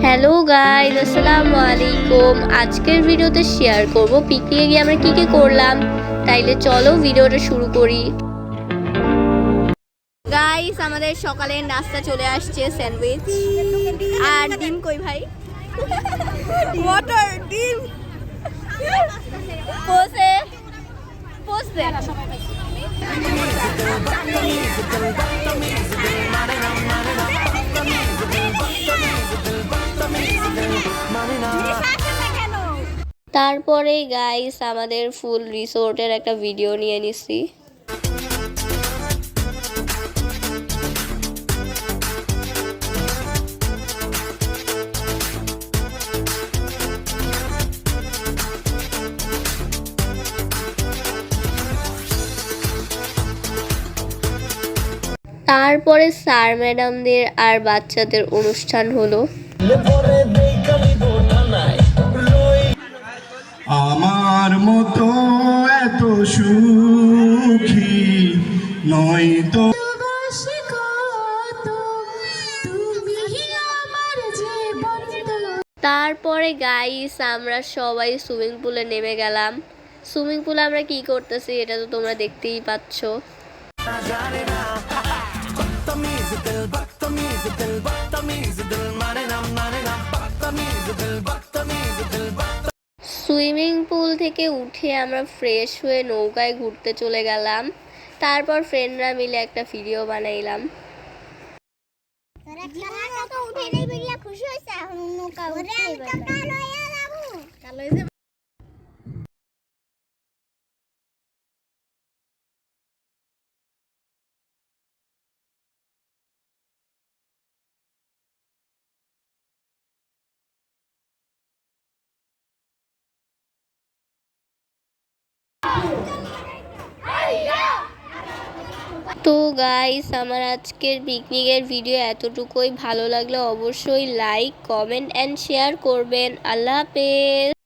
Hello guys, আসসালামু আলাইকুম। আজকের ভিডিওতে শেয়ার করব পিকনিকে গিয়ে আমরা কি কি করলাম। তাইলে চলো ভিডিওটা শুরু করি। গাইস, আমাদের সকালের নাস্তা চলে আসছে, স্যান্ডউইচ আর ডিম। কই ভাই? ওয়াটার ডিম পোসে পোসে। তারপরে গাইস আমাদের ফুল রিসোর্টের একটা ভিডিও নিয়ে নিছি। তারপরে স্যার ম্যাডামদের আর বাচ্চাদের অনুষ্ঠান হলো। আমার মতো এত সুখী নয় তো। তারপরে গাইস আমরা সবাই সুইমিং পুলে নেমে গেলাম। সুইমিং পুলে আমরা কি করতেছি এটা তো তোমরা দেখতেই পাচ্ছ। সুইমিং পুল থেকে উঠে আমরা ফ্রেশ হয়ে নৌকায় ঘুরতে চলে গেলাম। তারপর ফ্রেন্ডরা মিলে একটা ভিডিও বানাইলাম। তো গাইস, আমার আজকের পিকনিকের ভিডিও এতটুকুই। ভালো লাগলে অবশ্যই লাইক, কমেন্ট অ্যান্ড শেয়ার করবেন। আল্লাহ হাফেজ।